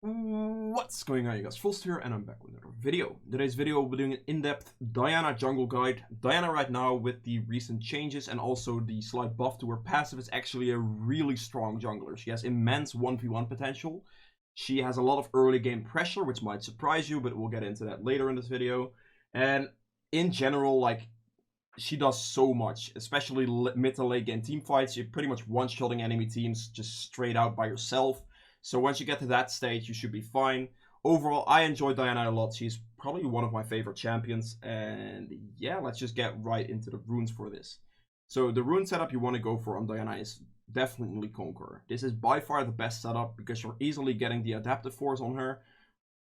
What's going on, you guys? Fulst here, and I'm back with another video. Today's video we'll be doing an in-depth Diana jungle guide. Diana right now, with the recent changes and also the slight buff to her passive, is actually a really strong jungler. She has immense 1v1 potential. She has a lot of early game pressure, which might surprise you, but we'll get into that later in this video. And in general, like, she does so much, especially mid to late game team fights. You're pretty much one-shotting enemy teams just straight out by yourself. So once you get to that stage, you should be fine. Overall, I enjoy Diana a lot. She's probably one of my favorite champions. And yeah, let's just get right into the runes for this. So the rune setup you want to go for on Diana is definitely Conqueror. This is by far the best setup because you're easily getting the adaptive force on her.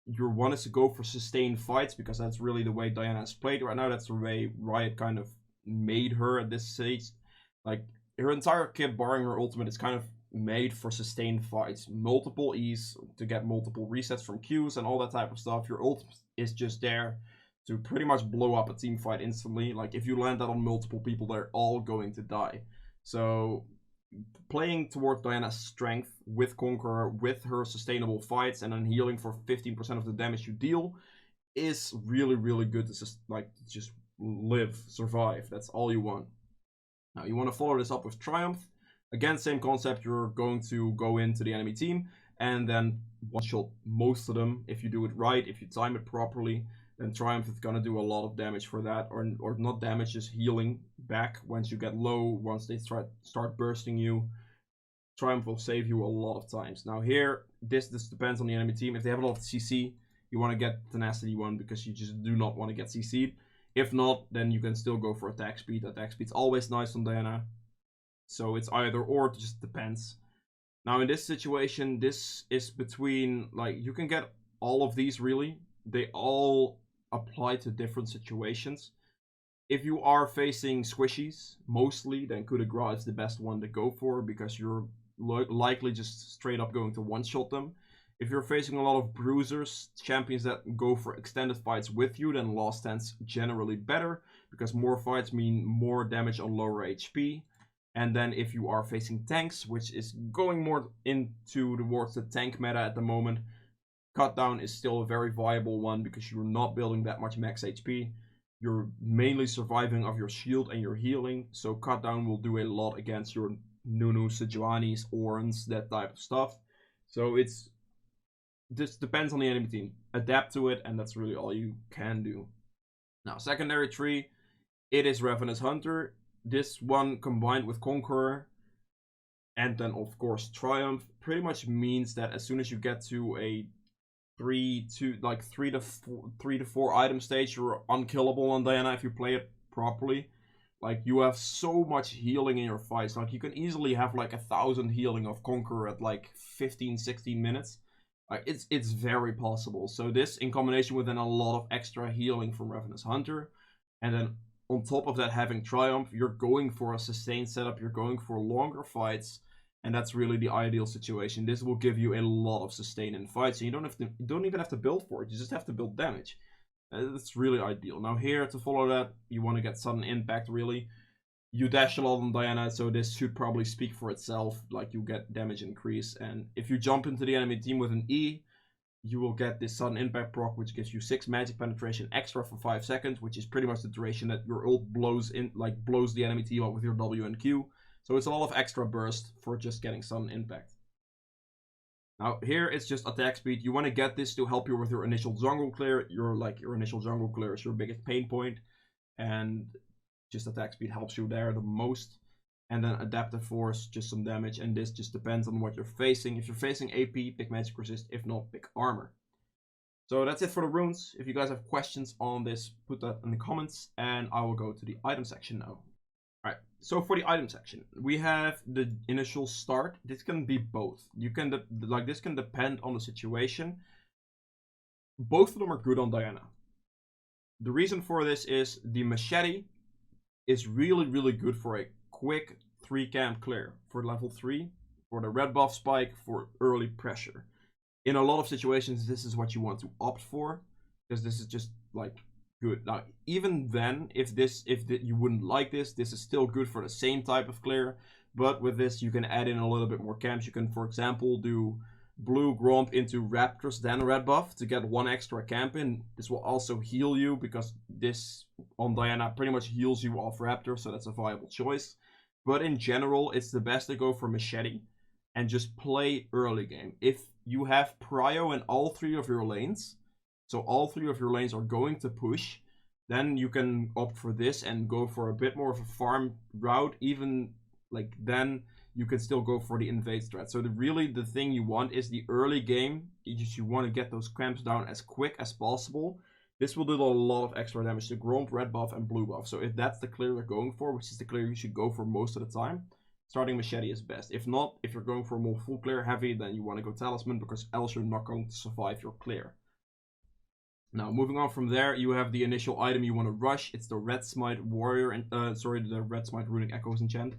You want us to go for sustained fights because that's really the way Diana is played right now. That's the way Riot kind of made her at this stage. Like, her entire kit, barring her ultimate, is kind of made for sustained fights. Multiple E's to get multiple resets from Qs and all that type of stuff. Your ult is just there to pretty much blow up a team fight instantly. Like, if you land that on multiple people, they're all going to die. So playing towards Diana's strength with Conqueror, with her sustainable fights, and then healing for 15% of the damage you deal is really, really good to just live, survive. That's all you want. Now, you want to follow this up with Triumph. Again, same concept. You're going to go into the enemy team and then one-shot most of them. If you do it right, if you time it properly, then Triumph is going to do a lot of damage for that. Or not damage, just healing back once you get low, once they start bursting you. Triumph will save you a lot of times. Now here, this depends on the enemy team. If they have a lot of CC, you want to get Tenacity 1 because you just do not want to get CC'd. If not, then you can still go for attack speed. Attack speed's always nice on Diana. So it's either or, it just depends. Now in this situation, this is between, like, you can get all of these really. They all apply to different situations. If you are facing squishies, mostly, then Coup de Grace is the best one to go for because you're likely just straight up going to one-shot them. If you're facing a lot of bruisers, champions that go for extended fights with you, then Last Stand's generally better because more fights mean more damage on lower HP. And then if you are facing tanks, which is going more towards the tank meta at the moment, Cut Down is still a very viable one because you're not building that much max HP. You're mainly surviving off your shield and your healing, so Cut Down will do a lot against your Nunu, Sejuani's, Orns, that type of stuff. So this depends on the enemy team. Adapt to it, and that's really all you can do. Now, secondary tree, it is Ravenous Hunter. This one combined with Conqueror and then of course Triumph pretty much means that as soon as you get to a 3 to 4 item stage, you're unkillable on Diana if you play it properly. Like, you have so much healing in your fights. Like, you can easily have like 1,000 healing of Conqueror at like 15-16 minutes. Like, it's very possible. So this in combination with then a lot of extra healing from Ravenous Hunter, and then on top of that, having Triumph, you're going for a sustained setup, you're going for longer fights, and that's really the ideal situation. This will give you a lot of sustain in fights, and you don't even have to build for it, you just have to build damage. That's really ideal. Now here, to follow that, you want to get sudden impact, really. You dash a lot on Diana, so this should probably speak for itself, like you get damage increase, and if you jump into the enemy team with an E, you will get this sudden impact proc, which gives you 6 magic penetration extra for 5 seconds, which is pretty much the duration that your ult blows the enemy team up with your W and Q. So it's a lot of extra burst for just getting sudden impact. Now here it's just attack speed. You want to get this to help you with your initial jungle clear. Your initial jungle clear is your biggest pain point, and just attack speed helps you there the most. And then adaptive force, just some damage, and this just depends on what you're facing. If you're facing AP, pick magic resist. If not, pick armor. So that's it for the runes. If you guys have questions on this, put that in the comments, and I will go to the item section now. Alright, so for the item section, we have the initial start. This can be both. You can this can depend on the situation. Both of them are good on Diana. The reason for this is the machete is really, really good for a quick 3-camp clear for level 3, for the red buff spike, for early pressure. In a lot of situations, this is what you want to opt for, because this is just like good. Now, even then, if you wouldn't like this is still good for the same type of clear. But with this, you can add in a little bit more camps. You can, for example, do blue Gromp into Raptors, then red buff to get 1 extra camp in. This will also heal you because this on Diana pretty much heals you off Raptor, so that's a viable choice. But in general, it's the best to go for Machete and just play early game. If you have BRIO in all 3 of your lanes, so all 3 of your lanes are going to push, then you can opt for this and go for a bit more of a farm route. Even like then you can still go for the invade strat. So really the thing you want is the early game. You want to get those camps down as quick as possible. This will do a lot of extra damage to Gromp, red buff, and blue buff. So if that's the clear you're going for, which is the clear you should go for most of the time, starting Machete is best. If not, if you're going for a more full clear heavy, then you want to go Talisman, because else you're not going to survive your clear. Now, moving on from there, you have the initial item you want to rush. It's the Red Smite Warrior, and the Red Smite Runic Echoes enchant.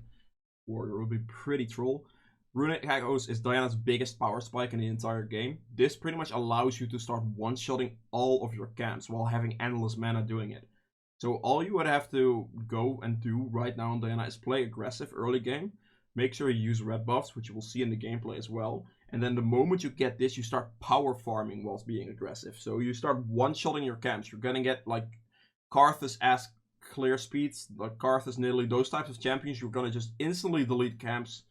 Warrior will be pretty troll. Runic Echoes is Diana's biggest power spike in the entire game. This pretty much allows you to start one-shotting all of your camps while having endless mana doing it. So all you would have to go and do right now on Diana is play aggressive early game. Make sure you use red buffs, which you will see in the gameplay as well. And then the moment you get this, you start power farming whilst being aggressive. So you start one-shotting your camps. You're gonna get like Karthus-esque clear speeds, like Karthus, Nidalee, those types of champions. You're gonna just instantly delete camps,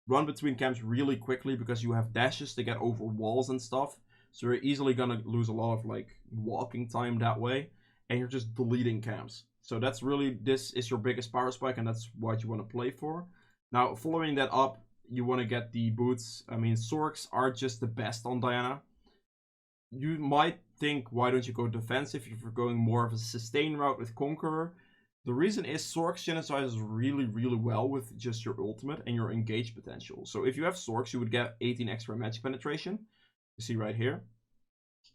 run between camps really quickly because you have dashes to get over walls and stuff. So you're easily gonna lose a lot of like walking time that way. And you're just deleting camps. So that's really, this is your biggest power spike, and that's what you want to play for. Now, following that up, you want to get the boots. I mean, Sorks are just the best on Diana. You might think, why don't you go defensive if you're going more of a sustain route with Conqueror? The reason is Sorks synergizes really, really well with just your ultimate and your engage potential. So if you have Sorks, you would get 18 extra magic penetration. You see right here.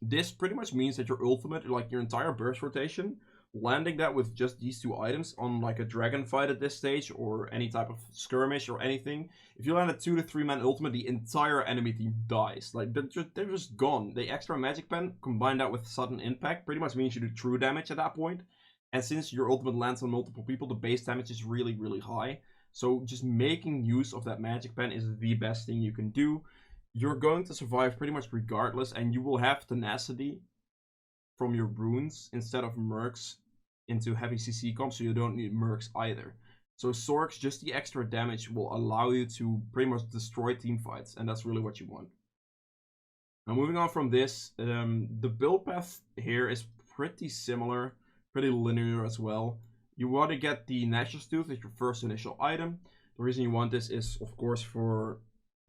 This pretty much means that your ultimate, like your entire burst rotation, landing that with just these 2 items on like a dragon fight at this stage or any type of skirmish or anything, if you land a 2 to 3 man ultimate, the entire enemy team dies. Like they're just gone. The extra magic pen combined that with sudden impact pretty much means you do true damage at that point. And since your ultimate lands on multiple people, the base damage is really, really high. So just making use of that magic pen is the best thing you can do. You're going to survive pretty much regardless, and you will have tenacity from your runes instead of mercs into heavy CC comp, so you don't need mercs either. So Sorks, just the extra damage will allow you to pretty much destroy team fights, and that's really what you want. Now moving on from this, the build path here is pretty similar, pretty linear as well. You want to get the Nashor's Tooth as your first initial item. The reason you want this is, of course, for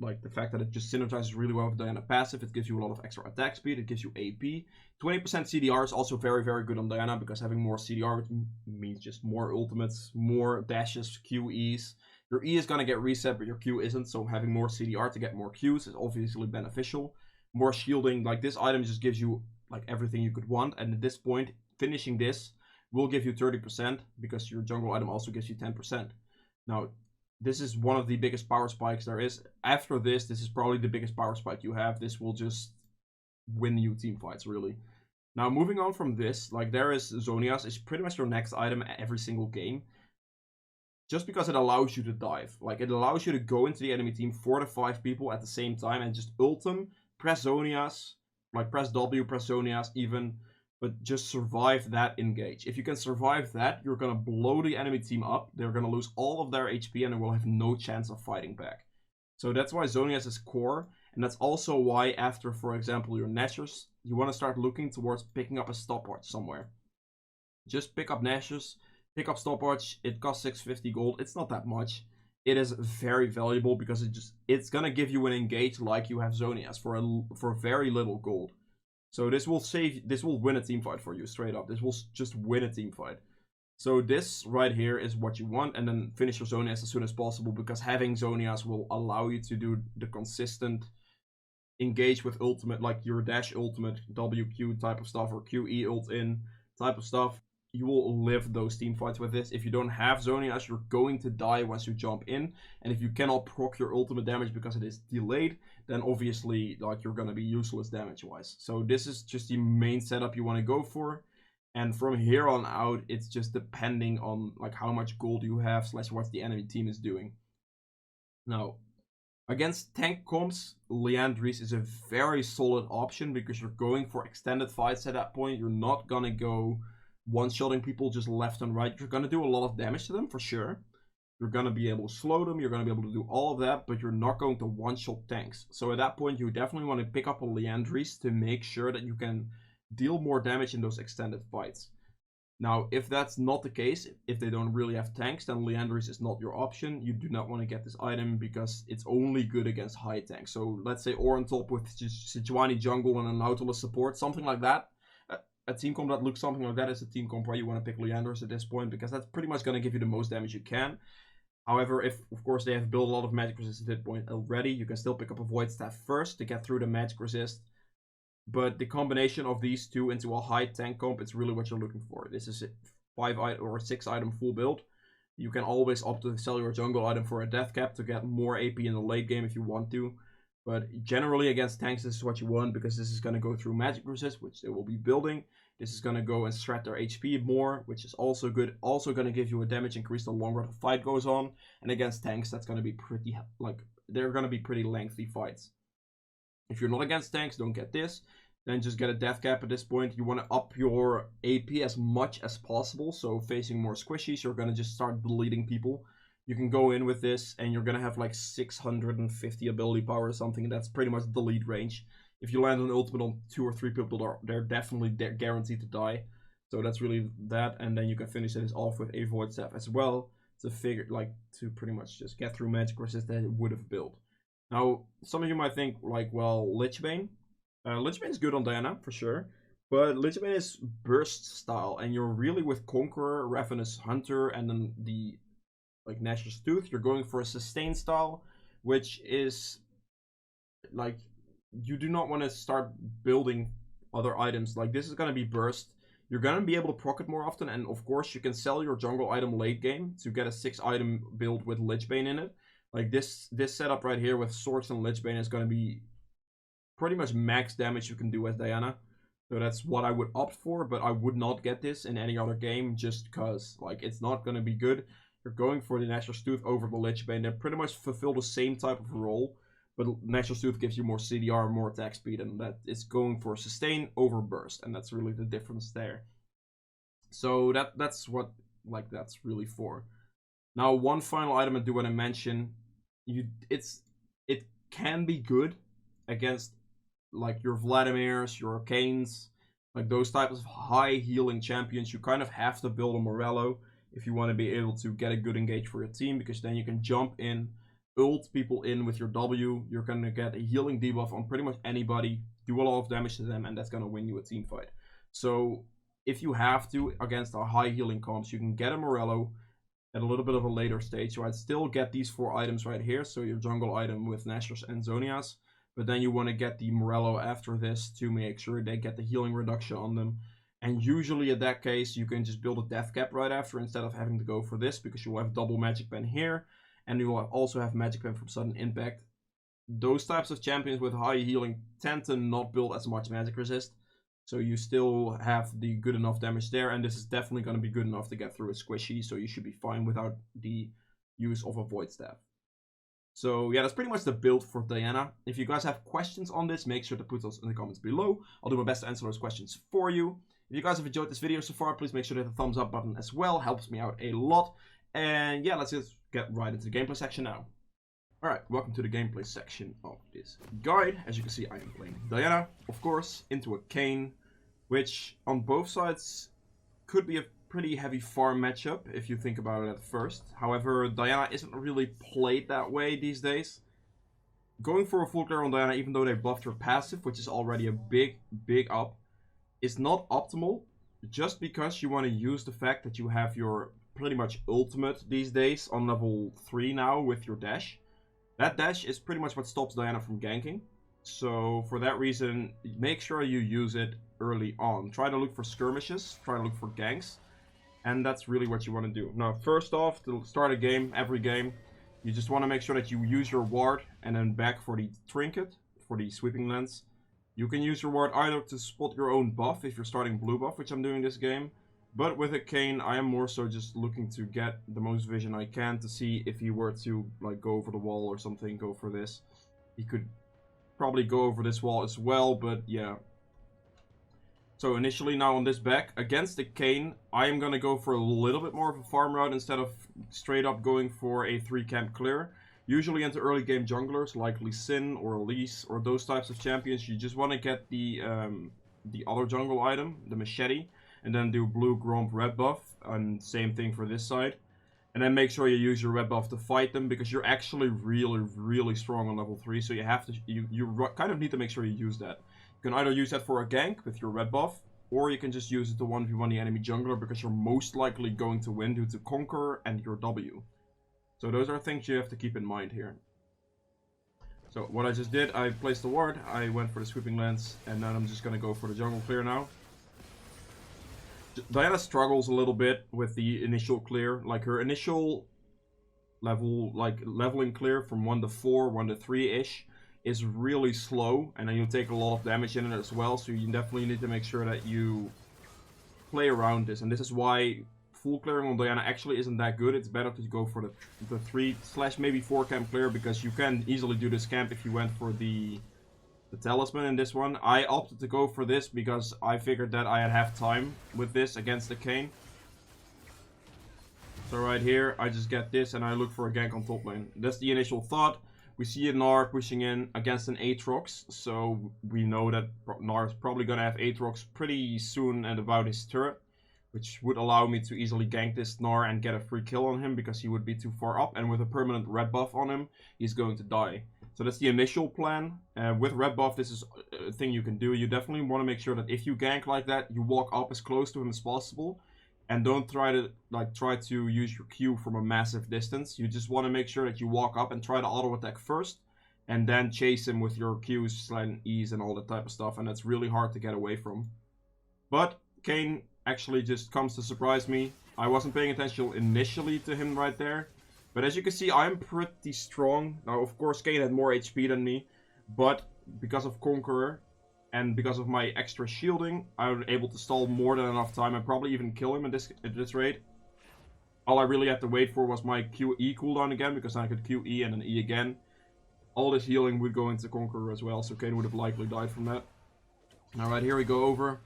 like the fact that it just synergizes really well with Diana passive. It gives you a lot of extra attack speed. It gives you AP. 20% CDR is also very, very good on Diana because having more CDR means just more ultimates, more dashes, QEs. Your E is going to get reset, but your Q isn't. So having more CDR to get more Qs is obviously beneficial. More shielding. Like this item just gives you like everything you could want. And at this point, finishing this will give you 30% because your jungle item also gives you 10%. Now, this is one of the biggest power spikes there is. After this is probably the biggest power spike you have. This will just win you team fights, really. Now, moving on from this, like there is Zhonya's is pretty much your next item every single game. Just because it allows you to dive. Like, it allows you to go into the enemy team 4 to 5 people at the same time and just ult them, press Zhonya's, like press W, press Zhonya's even, but just survive that engage. If you can survive that, you're going to blow the enemy team up. They're going to lose all of their HP and they will have no chance of fighting back. So that's why Zhonya's is core. And that's also why after, for example, your Nashors, you want to start looking towards picking up a stopwatch somewhere. Just pick up Nashors, pick up stopwatch. It costs 650 gold. It's not that much. It is very valuable because it's going to give you an engage like you have Zhonya's for very little gold. So this will win a team fight for you, straight up. This will just win a team fight. So this right here is what you want, and then finish your Zhonya's as soon as possible, because having Zhonya's will allow you to do the consistent engage with ultimate, like your dash ultimate, WQ type of stuff, or QE ult in type of stuff. You will live those team fights with this. If you don't have Zhonya's, you're going to die once you jump in. And if you cannot proc your ultimate damage because it is delayed, then obviously like you're going to be useless damage-wise. So this is just the main setup you want to go for. And from here on out, it's just depending on like how much gold you have / what the enemy team is doing. Now, Against tank comps, Liandry's is a very solid option because you're going for extended fights at that point. You're not gonna go one-shotting people just left and right. You're gonna do a lot of damage to them for sure. You're gonna be able to slow them, you're gonna be able to do all of that, but you're not going to one-shot tanks. So at that point, you definitely want to pick up a Liandry's to make sure that you can deal more damage in those extended fights. Now, if that's not the case, if they don't really have tanks, then Liandry's is not your option. You do not want to get this item because it's only good against high tanks. So let's say Oran top with Sejuani jungle and an Nautilus support, something like that. A team comp that looks something like that is a team comp where you want to pick Liandry's at this point because that's pretty much going to give you the most damage you can. However, if, of course, they have built a lot of magic resist at that point already, you can still pick up a Void Staff first to get through the magic resist. But the combination of these two into a high tank comp, it's really what you're looking for. This is a 5 or 6 item full build. You can always opt to sell your jungle item for a death cap to get more AP in the late game if you want to. But generally against tanks, this is what you want because this is going to go through magic resist, which they will be building. This is going to go and shred their HP more, which is also good. Also going to give you a damage increase the longer the fight goes on. And against tanks, that's going to be pretty, they're going to be pretty lengthy fights. If you're not against tanks, don't get this. Then just get a death cap at this point. You want to up your AP as much as possible. So facing more squishies, you're going to just start deleting people. You can go in with this and you're going to have like 650 ability power or something. That's pretty much the lead range. If you land an ultimate on 2 or 3 people, they're definitely guaranteed to die. So that's really that. And then you can finish this off with a Void Staff as well. To figure, to pretty much just get through magic resist that it would have built. Now, some of you might think, well, Lichbane. Lichbane is good on Diana, for sure. But Lichbane is burst style, and you're really with Conqueror, Ravenous Hunter, and then the, Nashor's Tooth. You're going for a sustain style, which is, you do not want to start building other items. This is going to be burst. You're going to be able to proc it more often, and of course, you can sell your jungle item late game to get a 6-item build with Lichbane in it. This setup right here with Swords and Lichbane is going to be pretty much max damage you can do as Diana. So that's what I would opt for, but I would not get this in any other game just because, it's not going to be good. You're going for the Nashor's Tooth over the Lichbane. They pretty much fulfill the same type of role, but Nashor's Tooth gives you more CDR, more attack speed, and that is going for sustain over burst, and that's really the difference there. So that's what, that's really for. Now, one final item I do want to mention. It can be good against your Vladimirs, your Arcanes, those types of high healing champions. You kind of have to build a Morello if you want to be able to get a good engage for your team, because then you can jump in, ult people in with your W. You're going to get a healing debuff on pretty much anybody, do a lot of damage to them, and that's going to win you a team fight. So if you have to against our high healing comps, you can get a Morello at a little bit of a later stage. So I'd still get these 4 items right here. So your jungle item with Nashor's and Zonia's. But then you want to get the Morello after this to make sure they get the healing reduction on them. And usually in that case, you can just build a death cap right after instead of having to go for this, because you'll have double magic pen here. And you will also have magic pen from sudden impact. Those types of champions with high healing tend to not build as much magic resist. So you still have the good enough damage there, and this is definitely going to be good enough to get through a squishy, so you should be fine without the use of a Void Staff. So yeah, that's pretty much the build for Diana. If you guys have questions on this, make sure to put those in the comments below. I'll do my best to answer those questions for you. If you guys have enjoyed this video so far, please make sure to hit the thumbs up button as well. Helps me out a lot. And yeah, let's just get right into the gameplay section now. Alright, welcome to the gameplay section of this guide. As you can see, I am playing Diana, of course, into a Kayn, which on both sides could be a pretty heavy farm matchup if you think about it at first. However, Diana isn't really played that way these days. Going for a full clear on Diana, even though they buffed her passive, which is already a big up, is not optimal, just because you want to use the fact that you have your pretty much ultimate these days on level 3 now with your dash. That dash is pretty much what stops Diana from ganking. So for that reason, make sure you use it early on. Try to look for skirmishes, try to look for ganks. And that's really what you want to do. Now, first off, to start a game, every game, you just want to make sure that you use your ward and then back for the trinket, for the sweeping lens. You can use your ward either to spot your own buff if you're starting blue buff, which I'm doing this game. But with a Kayn, I am more so just looking to get the most vision I can to see if he were to like go over the wall or something, go for this. He could probably go over this wall as well, but yeah. So initially now on this back, against the Kayn, I am going to go for a little bit more of a farm route instead of straight up going for a 3-camp clear. Usually into early game junglers like Lee Sin or Elise or those types of champions, you just want to get the other jungle item, the machete, and then do blue, gromp, red buff, and same thing for this side. And then make sure you use your red buff to fight them, because you're actually really strong on level 3, so you have to, you kind of need to make sure you use that. You can either use that for a gank with your red buff, or you can just use it to 1v1 the enemy jungler, because you're most likely going to win due to Conqueror and your W. So those are things you have to keep in mind here. So what I just did, I placed the ward, I went for the sweeping lens, and then I'm just going to go for the jungle clear now. Diana struggles a little bit with the initial clear. Like her initial leveling clear from 1 to 4, 1 to 3-ish is really slow, and then you take a lot of damage in it as well, so you definitely need to make sure that you play around this. And this is why full clearing on Diana actually isn't that good. It's better to go for the 3/ maybe 4 camp clear, because you can easily do this camp if you went for the talisman in this one. I opted to go for this because I figured that I'd have time with this against the Kayn. So right here, I just get this and I look for a gank on top lane. That's the initial thought. We see a Gnar pushing in against an Aatrox, so we know that Gnar is probably going to have Aatrox pretty soon and about his turret, which would allow me to easily gank this Gnar and get a free kill on him because he would be too far up, and with a permanent red buff on him, he's going to die. So that's the initial plan. With red buff, this is a thing you can do. You definitely want to make sure that if you gank like that, you walk up as close to him as possible, and don't try to use your Q from a massive distance. You just want to make sure that you walk up and try to auto attack first, and then chase him with your Qs, slide and E's, and all that type of stuff. And that's really hard to get away from. But Kayn actually just comes to surprise me. I wasn't paying attention initially to him right there. But as you can see, I'm pretty strong. Now, of course, Kayn had more HP than me. But because of Conqueror and because of my extra shielding, I was able to stall more than enough time and probably even kill him at this rate. All I really had to wait for was my QE cooldown again, because then I could QE and then E again. All this healing would go into Conqueror as well, so Kayn would have likely died from that. Alright, here we go over.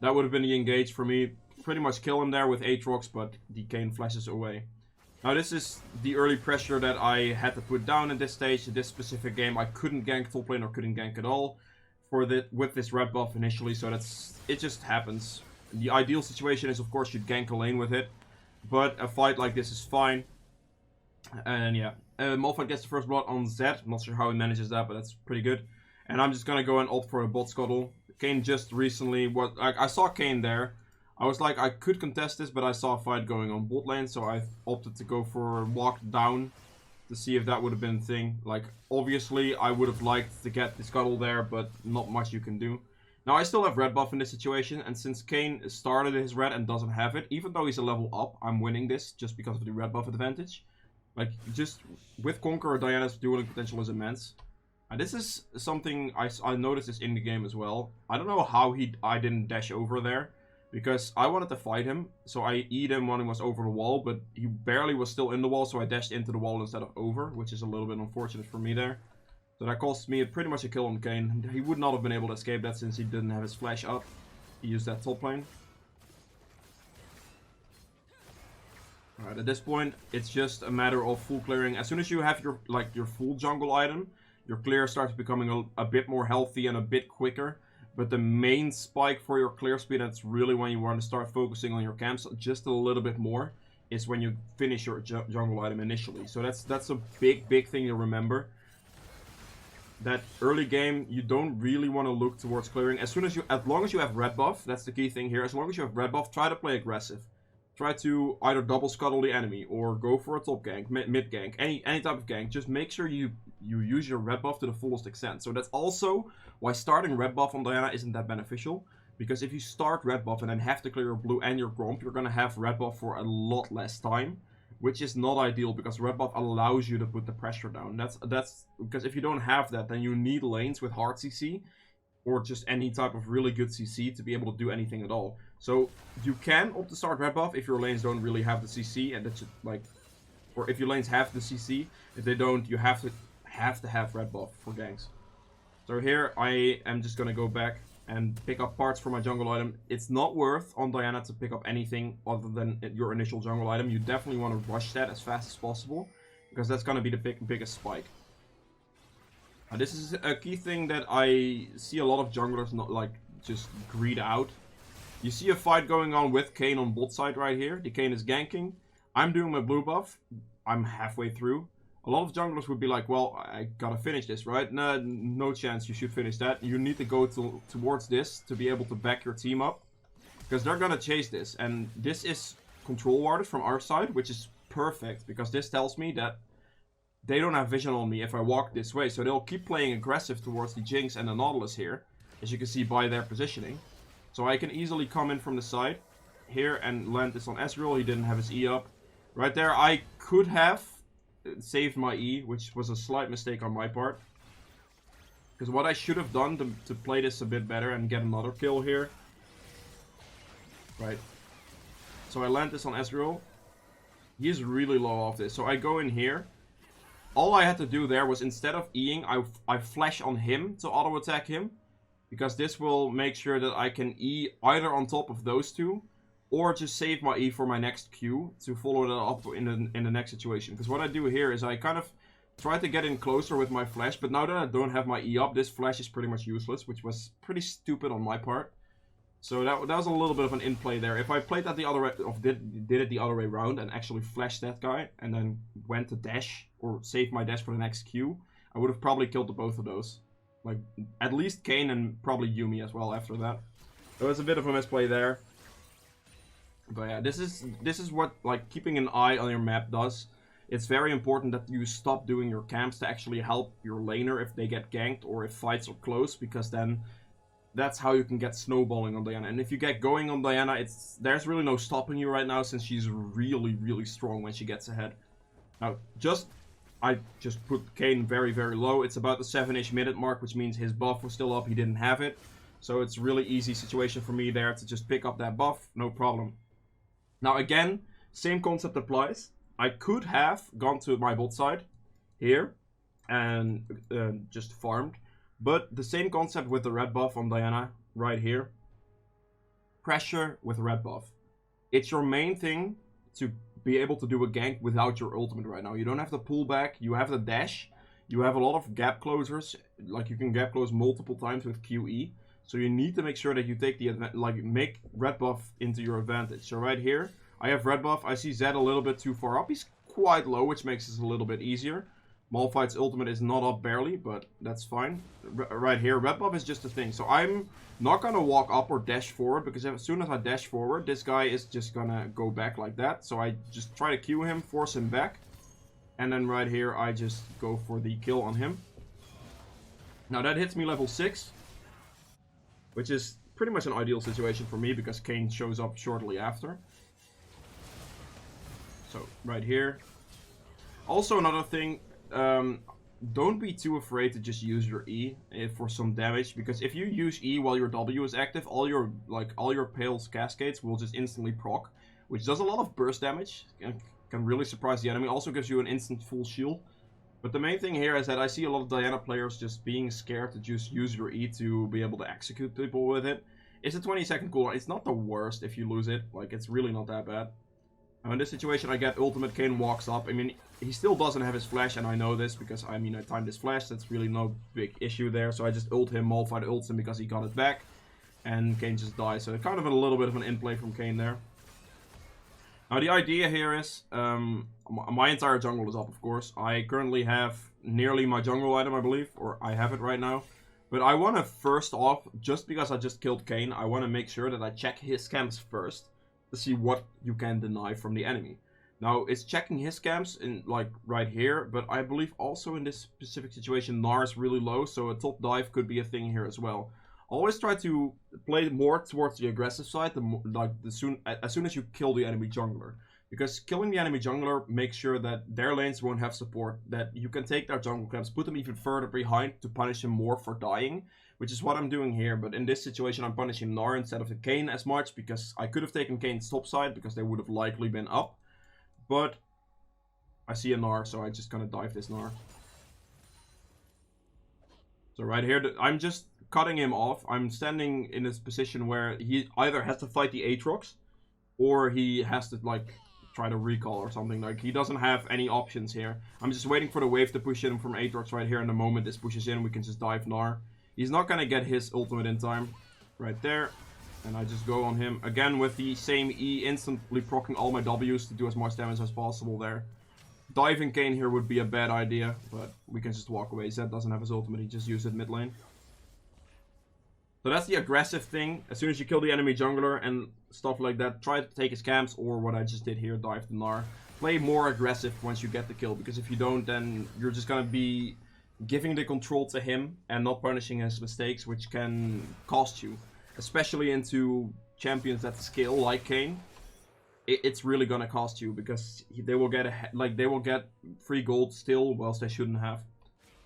That would have been the engage for me. Pretty much kill him there with Aatrox, but the Kayn flashes away. Now this is the early pressure that I had to put down in this stage. In this specific game, I couldn't gank top lane or couldn't gank at all with this red buff initially, so it just happens. The ideal situation is, of course, you'd gank a lane with it, but a fight like this is fine. And yeah, Malphite gets the first blood on Zed. I'm not sure how he manages that, but that's pretty good. And I'm just gonna go and opt for a bot scuttle. Kayn just recently, I saw Kayn there. I was like, I could contest this, but I saw a fight going on bot lane, so I opted to go for a walk down to see if that would have been a thing. Like, obviously, I would have liked to get the scuttle there, but not much you can do. Now, I still have red buff in this situation, and since Kayn started his red and doesn't have it, even though he's a level up, I'm winning this just because of the red buff advantage. Like, just with Conqueror, Diana's dueling potential is immense. And this is something I noticed this in the game as well. I don't know how I didn't dash over there, because I wanted to fight him, so I E'd him when he was over the wall, but he barely was still in the wall, so I dashed into the wall instead of over, which is a little bit unfortunate for me there. So that cost me pretty much a kill on Kayn. He would not have been able to escape that since he didn't have his flash up. He used that top lane. Alright, at this point, it's just a matter of full clearing. As soon as you have your full jungle item, your clear starts becoming a bit more healthy and a bit quicker. But the main spike for your clear speed, that's really when you want to start focusing on your camps just a little bit more, is when you finish your jungle item initially. So that's a big thing to remember. That early game, you don't really want to look towards clearing. As long as you have red buff, that's the key thing here. As long as you have red buff, try to play aggressive. Try to either double scuttle the enemy or go for a top gank, mid gank, any type of gank. Just make sure you use your red buff to the fullest extent. So that's also why starting red buff on Diana isn't that beneficial. Because if you start red buff and then have to clear your blue and your gromp, you're going to have red buff for a lot less time. Which is not ideal, because red buff allows you to put the pressure down. That's because if you don't have that, then you need lanes with hard CC. or just any type of really good CC to be able to do anything at all. So you can opt to start red buff if your lanes don't really have the CC, and that's like, or if your lanes have the CC. If they don't, you have to have red buff for ganks. So here I am just gonna go back and pick up parts for my jungle item. It's not worth on Diana to pick up anything other than your initial jungle item. You definitely want to rush that as fast as possible, because that's gonna be the biggest spike. This is a key thing that I see a lot of junglers not like just greed out. You see a fight going on with Kayn on bot side right here. The Kayn is ganking. I'm doing my blue buff. I'm halfway through. A lot of junglers would be like, well, I gotta finish this, right? Nah, no chance you should finish that. You need to go towards this to be able to back your team up, because they're gonna chase this. And this is control warded from our side, which is perfect, because this tells me that they don't have vision on me if I walk this way. So they'll keep playing aggressive towards the Jinx and the Nautilus here, as you can see by their positioning. So I can easily come in from the side here and land this on Ezreal. He didn't have his E up. Right there, I could have saved my E, which was a slight mistake on my part. Because what I should have done to play this a bit better and get another kill here. Right. So I land this on Ezreal. He is really low off this. So I go in here. All I had to do there was, instead of E-ing, I flash on him to auto attack him. Because this will make sure that I can E either on top of those two, or just save my E for my next Q to follow that up in the next situation. Because what I do here is I kind of try to get in closer with my flash, but now that I don't have my E up, this flash is pretty much useless, which was pretty stupid on my part. So that was a little bit of an in-play there. If I played that the other way, or did it the other way around and actually flashed that guy and then went to dash or save my dash for the next Q, I would have probably killed the both of those. Like, at least Kayn and probably Yuumi as well after that. So it's a bit of a misplay there. But yeah, this is what, like, keeping an eye on your map does. It's very important that you stop doing your camps to actually help your laner if they get ganked or if fights are close, because then that's how you can get snowballing on Diana. And if you get going on Diana, there's really no stopping you right now, since she's really, really strong when she gets ahead. Now, I just put Kayn very, very low. It's about the 7-ish minute mark, which means his buff was still up. He didn't have it. So it's a really easy situation for me there to just pick up that buff. No problem. Now again, same concept applies. I could have gone to my bot side here and just farmed. But the same concept with the red buff on Diana right here. Pressure with red buff. It's your main thing to be able to do a gank without your ultimate right now. You don't have to pull back. You have the dash. You have a lot of gap closers. Like, you can gap close multiple times with QE. So you need to make sure that you take the make red buff into your advantage. So right here, I have red buff. I see Zed a little bit too far up. He's quite low, which makes this a little bit easier. Malphite's ultimate is not up barely, but that's fine. Right here, red buff is just a thing. So I'm not going to walk up or dash forward, because as soon as I dash forward, this guy is just going to go back like that. So I just try to Q him, force him back. And then right here, I just go for the kill on him. Now that hits me level 6, which is pretty much an ideal situation for me, because Kayn shows up shortly after. So right here. Also another thing, don't be too afraid to just use your E for some damage, because if you use E while your W is active, all your Pale's cascades will just instantly proc, which does a lot of burst damage and can really surprise the enemy. Also gives you an instant full shield. But the main thing here is that I see a lot of Diana players just being scared to just use your E to be able to execute people with it. It's a 20-second cooldown. It's not the worst if you lose it. Like, it's really not that bad. Now in this situation, I get ultimate, Kayn walks up. I mean, he still doesn't have his flash, and I know this because, I mean, I timed his flash. That's really no big issue there. So I just ult him, Malphite ults him because he got it back. And Kayn just dies. So kind of a little bit of an in-play from Kayn there. Now the idea here is, my entire jungle is up, of course. I currently have nearly my jungle item, I believe. Or I have it right now. But I want to first off, just because I just killed Kayn, I want to make sure that I check his camps first. To see what you can deny from the enemy. Now, it's checking his camps in, like, right here, but I believe also in this specific situation, Gnar is really low, so a top dive could be a thing here as well. Always try to play more towards the aggressive side, as soon as you kill the enemy jungler. Because killing the enemy jungler makes sure that their lanes won't have support, that you can take their jungle camps, put them even further behind to punish them more for dying, which is what I'm doing here. But in this situation, I'm punishing Gnar instead of the Kayn as much, because I could have taken Kayn's top side, because they would have likely been up. But I see a Gnar, so I'm just gonna dive this Gnar. So right here, I'm just cutting him off. I'm standing in this position where he either has to fight the Aatrox, or he has to, like, try to recall or something. Like, he doesn't have any options here. I'm just waiting for the wave to push in from Aatrox right here, and the moment this pushes in, we can just dive Gnar. He's not gonna get his ultimate in time. Right there. And I just go on him. Again, with the same E, instantly proccing all my Ws to do as much damage as possible there. Diving Kayn here would be a bad idea, but we can just walk away. Zed doesn't have his ultimate, he just used it mid lane. So that's the aggressive thing. As soon as you kill the enemy jungler and stuff like that, try to take his camps, or what I just did here, dive the Gnar. Play more aggressive once you get the kill, because if you don't, then you're just gonna be giving the control to him and not punishing his mistakes, which can cost you. Especially into champions that scale like Kayn. It's really gonna cost you, because they will get free gold still, whilst they shouldn't have.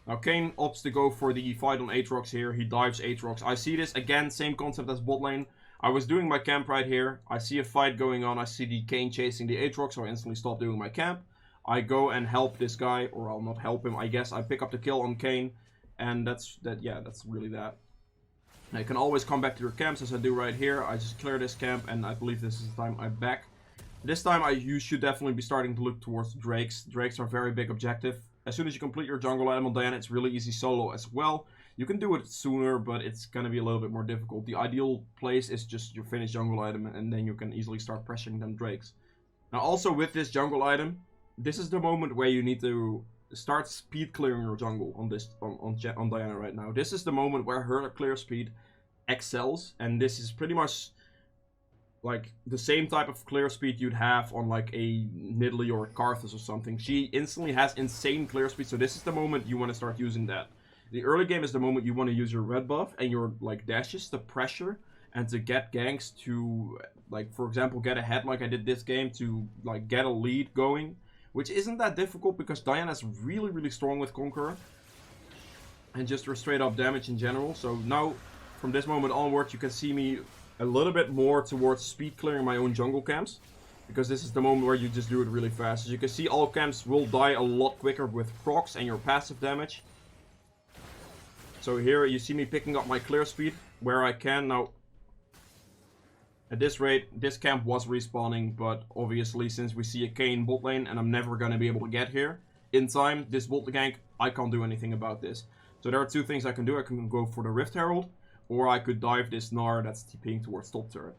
Now Kayn opts to go for the fight on Aatrox here. He dives Aatrox. I see this again, same concept as bot lane. I was doing my camp right here. I see a fight going on. I see the Kayn chasing the Aatrox, so I instantly stop doing my camp. I go and help this guy, or I'll not help him, I guess. I pick up the kill on Kayn, and that's really that. Now you can always come back to your camps, as I do right here. I just clear this camp, and I believe this is the time I'm back. This time you should definitely be starting to look towards Drakes. Drakes are a very big objective. As soon as you complete your jungle item on Diana, it's really easy solo as well. You can do it sooner, but it's going to be a little bit more difficult. The ideal place is just your finished jungle item, and then you can easily start pressuring them Drakes. Now also with this jungle item, this is the moment where you need to start speed clearing your jungle on Diana right now. This is the moment where her clear speed excels, and this is pretty much like the same type of clear speed you'd have on like a Nidalee or a Karthus or something. She instantly has insane clear speed, so this is the moment you want to start using that. The early game is the moment you want to use your red buff and your like dashes to pressure and to get ganks to, like, for example, get ahead like I did this game, to like get a lead going, which isn't that difficult because Diana's really, really strong with Conqueror and just her straight up damage in general. So now from this moment onwards, you can see me a little bit more towards speed clearing my own jungle camps, because this is the moment where you just do it really fast. As you can see, all camps will die a lot quicker with procs and your passive damage. So here you see me picking up my clear speed where I can. Now at this rate, this camp was respawning, but obviously since we see a Kayn bot lane and I'm never going to be able to get here in time, this bot gank, I can't do anything about this. So there are two things I can do. I can go for the Rift Herald, or I could dive this Gnar that's TPing towards top turret.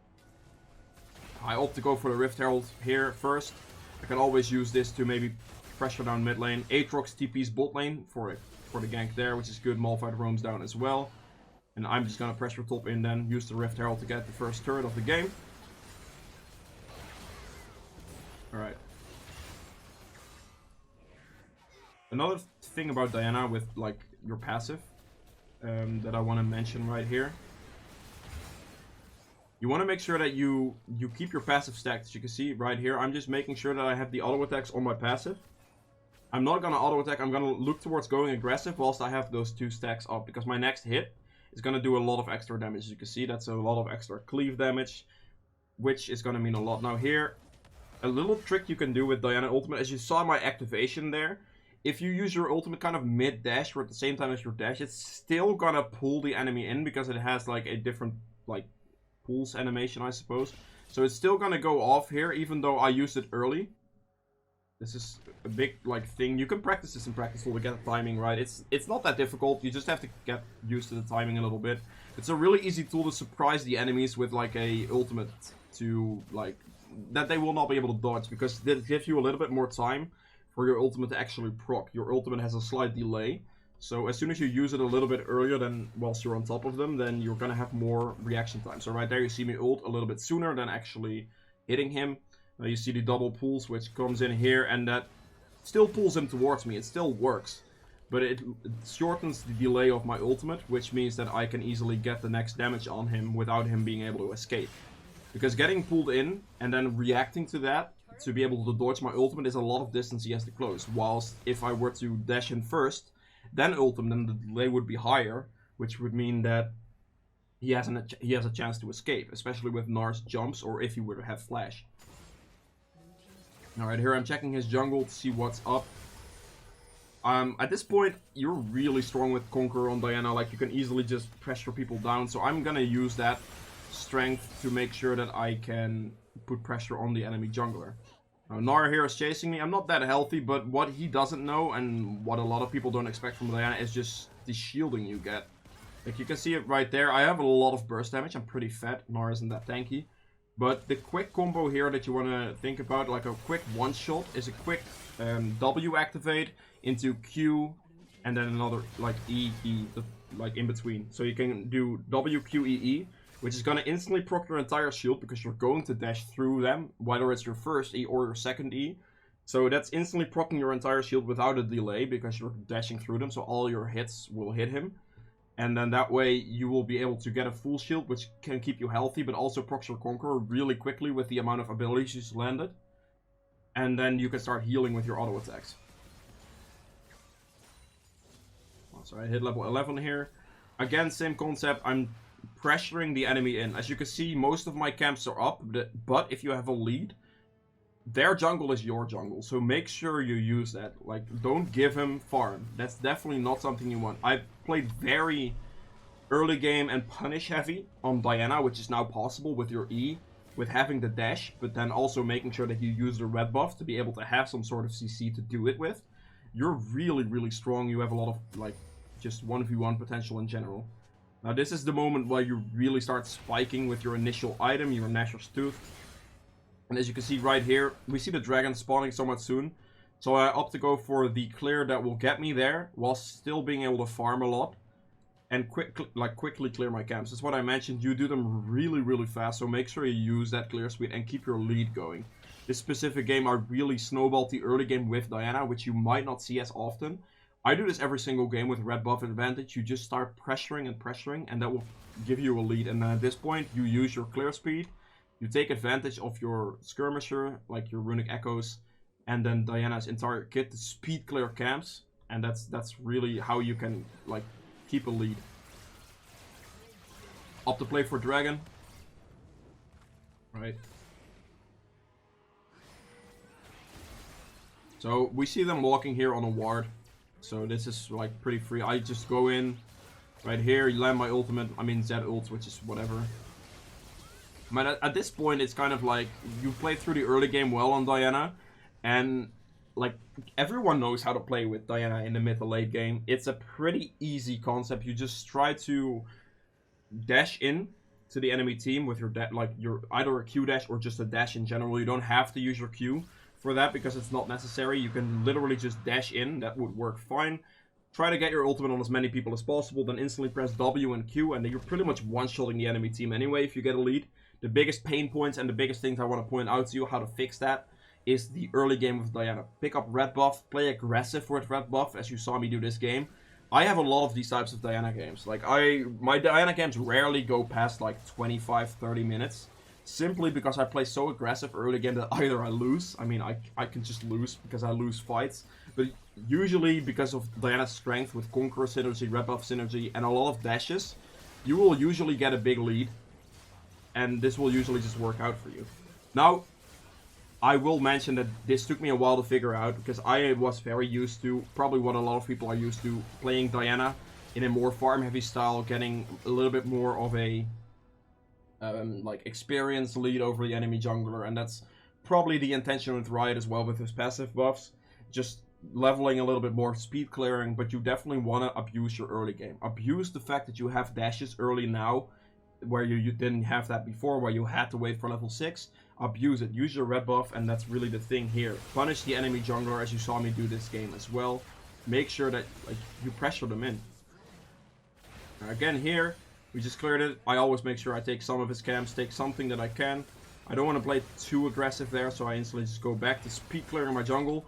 I opt to go for the Rift Herald here first. I can always use this to maybe pressure down mid lane. Aatrox TP's bot lane for the gank there, which is good. Malphite roams down as well. And I'm just gonna pressure top in then, use the Rift Herald to get the first turret of the game. Alright. Another thing about Diana with like your passive that I want to mention right here. You want to make sure that you keep your passive stacked. As you can see right here, I'm just making sure that I have the auto attacks on my passive. I'm not going to auto attack, I'm going to look towards going aggressive whilst I have those two stacks up, because my next hit is going to do a lot of extra damage. As you can see, that's a lot of extra cleave damage, which is going to mean a lot. Now here, a little trick you can do with Diana Ultimate, as you saw my activation there, if you use your ultimate kind of mid-dash or at the same time as your dash, it's still gonna pull the enemy in because it has like a different like pulse animation, I suppose. So it's still gonna go off here, even though I used it early. This is a big like thing. You can practice this in practice to get the timing right. It's not that difficult. You just have to get used to the timing a little bit. It's a really easy tool to surprise the enemies with like a ultimate to like that they will not be able to dodge, because it gives you a little bit more time for your ultimate to actually proc. Your ultimate has a slight delay, so as soon as you use it a little bit earlier than whilst you're on top of them, then you're gonna have more reaction time. So right there you see me ult a little bit sooner than actually hitting him. Now you see the double pulls, which comes in here, and that still pulls him towards me. It still works, but it shortens the delay of my ultimate, which means that I can easily get the next damage on him without him being able to escape. Because getting pulled in and then reacting to that to be able to dodge my ultimate is a lot of distance he has to close. Whilst if I were to dash in first, then ultimate, then the delay would be higher. which would mean that he has a chance to escape, especially with Nar's jumps or if he were to have flash. Alright, here I'm checking his jungle to see what's up. At this point, you're really strong with Conqueror on Diana. Like, you can easily just pressure people down. So I'm gonna use that strength to make sure that I can put pressure on the enemy jungler. Now, Nar here is chasing me. I'm not that healthy, but what he doesn't know, and what a lot of people don't expect from Diana, is just the shielding you get. Like, you can see it right there. I have a lot of burst damage. I'm pretty fat. Nar isn't that tanky. But the quick combo here that you want to think about, like a quick one-shot, is a quick W activate into Q, and then another, like, E, like, in between. So you can do W, Q, E, E, which is going to instantly proc your entire shield, because you're going to dash through them, whether it's your first E or your second E. So that's instantly proccing your entire shield without a delay, because you're dashing through them, so all your hits will hit him. And then that way you will be able to get a full shield, which can keep you healthy, but also procs your Conqueror really quickly with the amount of abilities you landed. And then you can start healing with your auto attacks. So I hit level 11 here. Again, same concept. I'm pressuring the enemy in. As you can see, most of my camps are up, but if you have a lead, their jungle is your jungle. So make sure you use that. Like, don't give him farm. That's definitely not something you want. I've played very early game and punish heavy on Diana, which is now possible with your E, with having the dash, but then also making sure that you use the red buff to be able to have some sort of CC to do it with. You're really, really strong. You have a lot of, like, just 1v1 potential in general. Now this is the moment where you really start spiking with your initial item, your Nashor's Tooth. And as you can see right here, we see the dragon spawning somewhat soon. So I opt to go for the clear that will get me there, while still being able to farm a lot. And quickly clear my camps. That's what I mentioned, you do them really, really fast, so make sure you use that clear speed and keep your lead going. This specific game, I really snowballed the early game with Diana, which you might not see as often. I do this every single game with red buff advantage. You just start pressuring and pressuring, and that will give you a lead. And then at this point, you use your clear speed. You take advantage of your skirmisher, like your runic echoes, and then Diana's entire kit to speed clear camps. And that's really how you can, like, keep a lead. Up to play for dragon. Right. So we see them walking here on a ward. So this is like pretty free. I just go in right here, land my ultimate, I mean Z ult, which is whatever. But at this point, it's kind of like you played through the early game well on Diana, and like everyone knows how to play with Diana in the mid to late game. It's a pretty easy concept. You just try to dash in to the enemy team with your your either a Q dash or just a dash in general. You don't have to use your Q for that because it's not necessary. You can literally just dash in. That would work fine. Try to get your ultimate on as many people as possible, then instantly press W and Q, and then you're pretty much one-shotting the enemy team anyway if you get a lead. The biggest pain points and the biggest things I want to point out to you how to fix that is the early game with Diana. Pick up red buff, play aggressive with red buff, as you saw me do this game. I have a lot of these types of Diana games. Like, my Diana games rarely go past like 25-30 minutes. Simply because I play so aggressive early game that either I lose, I mean, I can just lose because I lose fights, but usually because of Diana's strength with Conqueror synergy, red buff synergy, and a lot of dashes, you will usually get a big lead, and this will usually just work out for you. Now, I will mention that this took me a while to figure out, because I was very used to, probably what a lot of people are used to, playing Diana in a more farm-heavy style, getting a little bit more of a like experience lead over the enemy jungler, and that's probably the intention with Riot as well with his passive buffs, just leveling a little bit more, speed clearing, but you definitely want to abuse your early game. Abuse the fact that you have dashes early now, where you didn't have that before, where you had to wait for level 6. Abuse it, use your red buff, and that's really the thing here. Punish the enemy jungler as you saw me do this game as well. Make sure that like you pressure them in. Now again here, we just cleared it. I always make sure I take some of his camps, take something that I can. I don't want to play too aggressive there, so I instantly just go back to speed clearing my jungle.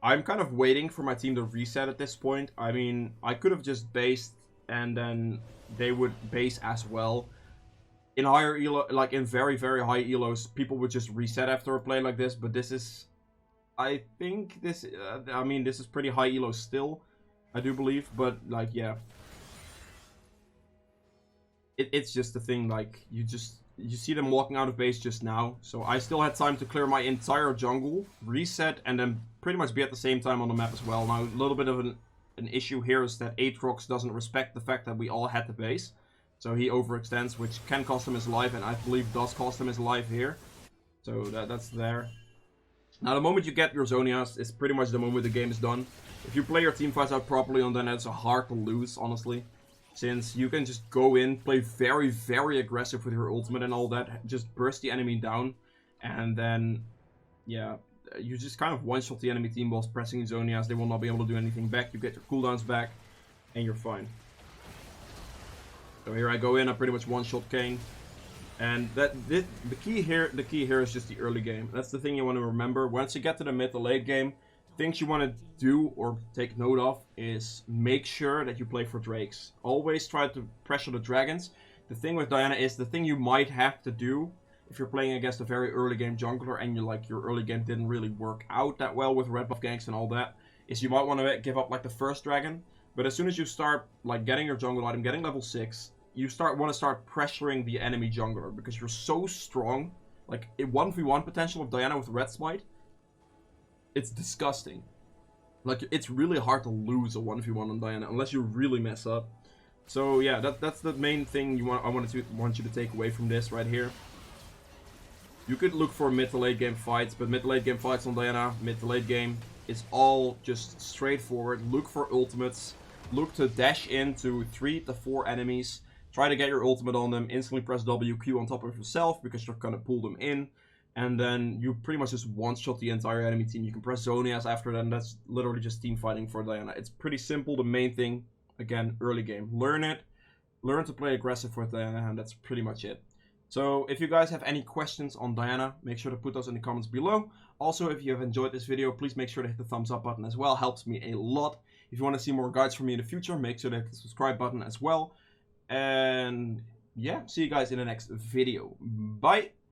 I'm kind of waiting for my team to reset at this point. I mean, I could have just based, and then they would base as well. In higher elo, like in very, very high elos, people would just reset after a play like this, but this is, I think this, I mean, this is pretty high elo still, I do believe, but like, yeah. it's just the thing, like, you see them walking out of base just now. So I still had time to clear my entire jungle, reset, and then pretty much be at the same time on the map as well. Now, a little bit of an issue here is that Aatrox doesn't respect the fact that we all had the base. So he overextends, which can cost him his life, and I believe does cost him his life here. So that's there. Now, the moment you get your Zonias, it's pretty much the moment the game is done. If you play your team fights out properly, then it's hard to lose, honestly. Since you can just go in, play very, very aggressive with your ultimate and all that, just burst the enemy down, and then, yeah, you just kind of one-shot the enemy team whilst pressing Zonias. They will not be able to do anything back. You get your cooldowns back, and you're fine. So here I go in, I pretty much one-shot Kane. And the key here is just the early game. That's the thing you want to remember. Once you get to the mid to late game, things you want to do or take note of is make sure that you play for Drakes. Always try to pressure the dragons. The thing with Diana is, the thing you might have to do if you're playing against a very early game jungler and your early game didn't really work out that well with red buff ganks and all that, is you might want to give up like the first dragon. But as soon as you start like getting your jungle item, getting level 6, you want to start pressuring the enemy jungler because you're so strong. Like, a 1v1 potential of Diana with red smite, it's disgusting. Like, it's really hard to lose a 1v1 on Diana unless you really mess up. So yeah, that's the main thing I want you to take away from this right here. You could look for mid to late game fights, but mid to late game fights on Diana, mid to late game, is all just straightforward. Look for ultimates. Look to dash into 3 to 4 enemies. Try to get your ultimate on them. Instantly press WQ on top of yourself because you're gonna pull them in. And then you pretty much just one-shot the entire enemy team. You can press Zonias after that, and that's literally just team fighting for Diana. It's pretty simple. The main thing, again, early game. Learn it. Learn to play aggressive with Diana, and that's pretty much it. So if you guys have any questions on Diana, make sure to put those in the comments below. Also, if you have enjoyed this video, please make sure to hit the thumbs up button as well. Helps me a lot. If you want to see more guides from me in the future, make sure to hit the subscribe button as well. And yeah, see you guys in the next video. Bye!